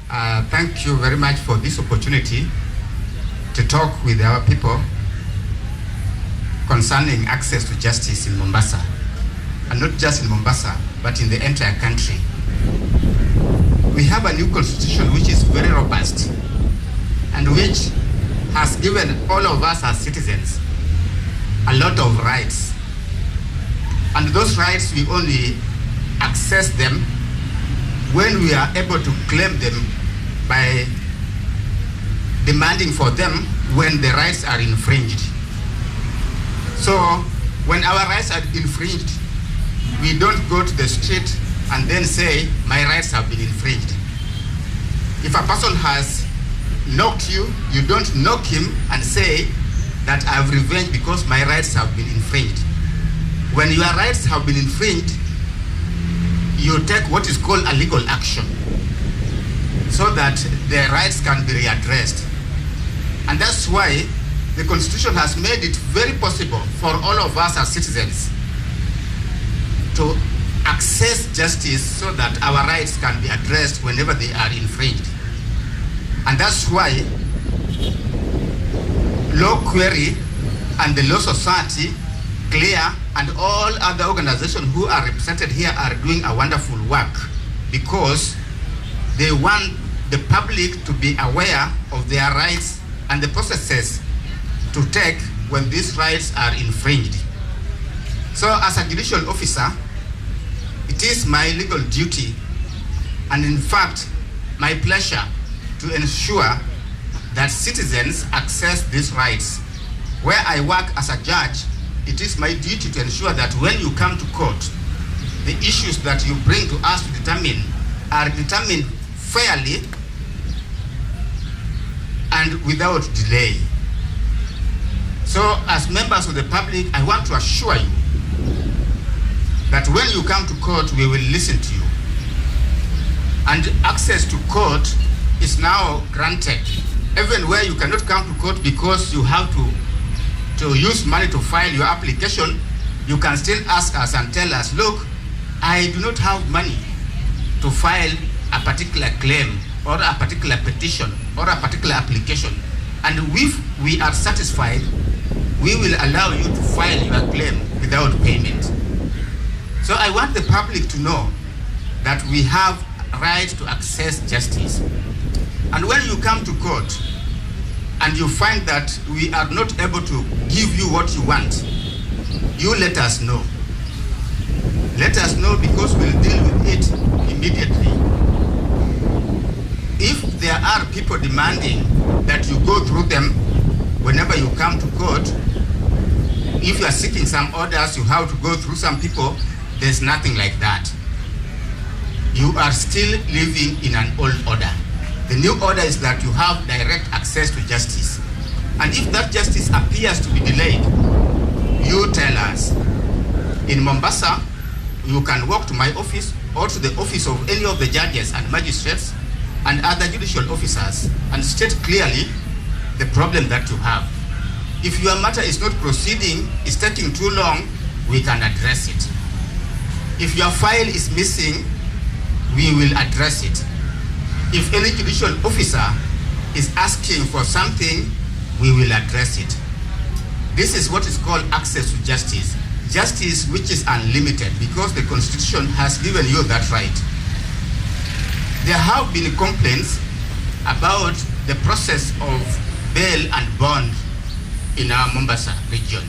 Thank you very much for this opportunity to talk with our people concerning access to justice in Mombasa. And not just in Mombasa, but in the entire country. We have a new constitution which is very robust and which has given all of us as citizens a lot of rights. And those rights, we only access them when we are able to claim them by demanding for them when the rights are infringed. So when our rights are infringed, we don't go to the street and then say, my rights have been infringed. If a person has knocked you, you don't knock him and say that I have revenge because my rights have been infringed. When your rights have been infringed, you take what is called a legal action so that the rights can be readdressed. And that's why the Constitution has made it very possible for all of us as citizens to access justice so that our rights can be addressed whenever they are infringed. And that's why LawQuery and the Law Society, CLEAR, and all other organizations who are represented here are doing a wonderful work because they want the public to be aware of their rights and the processes to take when these rights are infringed. So as a judicial officer, it is my legal duty and in fact my pleasure to ensure that citizens access these rights. Where I work as a judge, it is my duty to ensure that when you come to court, the issues that you bring to us to determine are determined fairly and without delay. So as members of the public, I want to assure you that when you come to court, we will listen to you. And access to court is now granted. Even where you cannot come to court because you have to use money to file your application, you can still ask us and tell us, look, I do not have money to file a particular claim or a particular petition or a particular application. And if we are satisfied, we will allow you to file your claim without payment. So I want the public to know that we have right to access justice. And when you come to court and you find that we are not able to give you what you want, you let us know. Let us know because we'll deal with it immediately. If there are people demanding that you go through them whenever you come to court, if you are seeking some orders, you have to go through some people, there's nothing like that. You are still living in an old order. The new order is that you have direct access to justice. And if that justice appears to be delayed, you tell us. In Mombasa, you can walk to my office or to the office of any of the judges and magistrates and other judicial officers and state clearly the problem that you have. If your matter is not proceeding, is taking too long, we can address it. If your file is missing, we will address it. If any judicial officer is asking for something, we will address it. This is what is called access to justice. Justice which is unlimited because the Constitution has given you that right. There have been complaints about the process of bail and bond in our Mombasa region.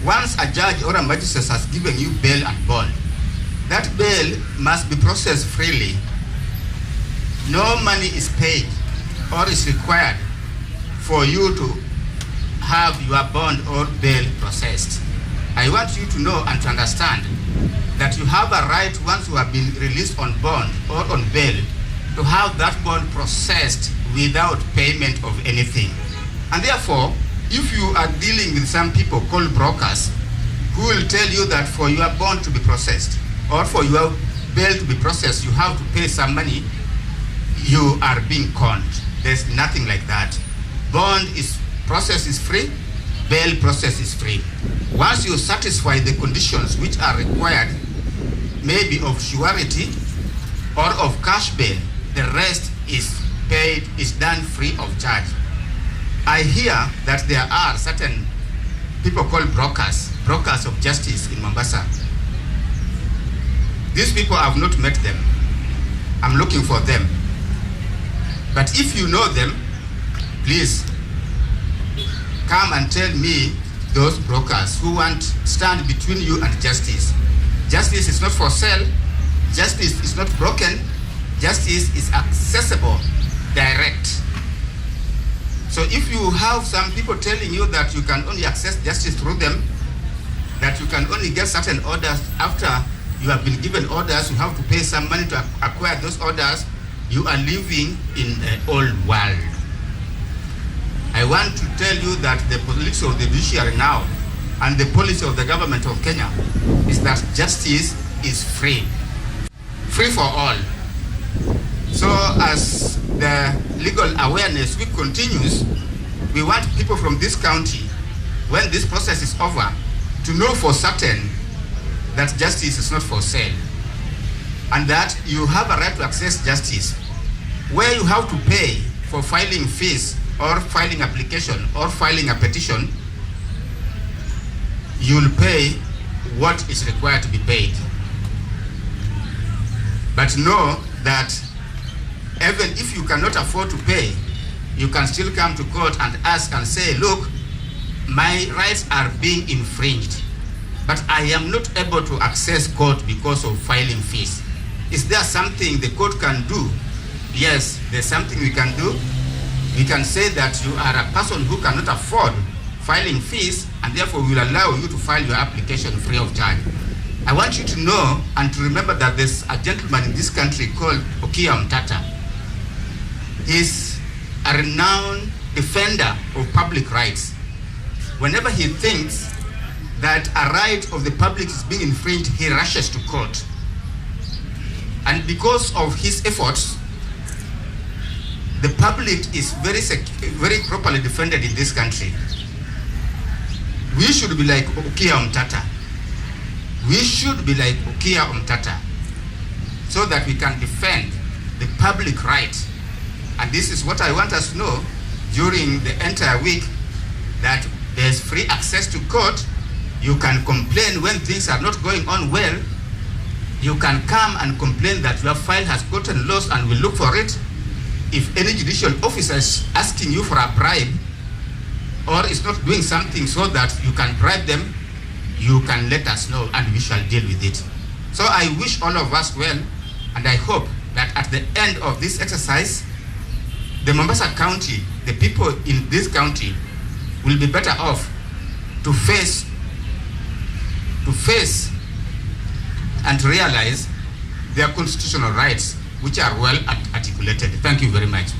Once a judge or a magistrate has given you bail and bond, that bail must be processed freely. No money is paid or is required for you to have your bond or bail processed. I want you to know and to understand that you have a right once you have been released on bond or on bail to have that bond processed without payment of anything. And therefore, if you are dealing with some people called brokers who will tell you that for your bond to be processed or for your bail to be processed, you have to pay some money, you are being conned. There's nothing like that. Bond process is free, bail process is free. Once you satisfy the conditions which are required, maybe of surety or of cash bail, the rest is paid, is done free of charge. I hear that there are certain people called brokers of justice in Mombasa. These people, I have not met them. I'm looking for them. But if you know them, please come and tell me those brokers who want to stand between you and justice. Justice is not for sale. Justice is not broken. Justice is accessible, direct. So if you have some people telling you that you can only access justice through them, that you can only get certain orders after you have been given orders, you have to pay some money to acquire those orders, you are living in an old world. I want to tell you that the policy of the judiciary now and the policy of the government of Kenya is that justice is free. Free for all. So as the legal awareness week continues, we want people from this county, when this process is over, to know for certain that justice is not for sale and that you have a right to access justice. Where you have to pay for filing fees or filing application or filing a petition, you'll pay what is required to be paid. But know that even if you cannot afford to pay, you can still come to court and ask and say, look, my rights are being infringed, but I am not able to access court because of filing fees. Is there something the court can do? Yes, there's something we can do. We can say that you are a person who cannot afford filing fees, and therefore we will allow you to file your application free of charge. I want you to know and to remember that there's a gentleman in this country called Okia Mtata. He's a renowned defender of public rights. Whenever he thinks that a right of the public is being infringed, he rushes to court. And because of his efforts, the public is very properly defended in this country. We should be like Okia Mtata. We should be like Okia Mtata so that we can defend the public right. And this is what I want us to know during the entire week, that there's free access to court. You can complain when things are not going on well. You can come and complain that your file has gotten lost and we'll look for it. If any judicial officer is asking you for a bribe or is not doing something so that you can bribe them, you can let us know and we shall deal with it. So I wish all of us well, and I hope that at the end of this exercise, the Mombasa County, the people in this county will be better off to face and to realize their constitutional rights, which are well articulated. Thank you very much.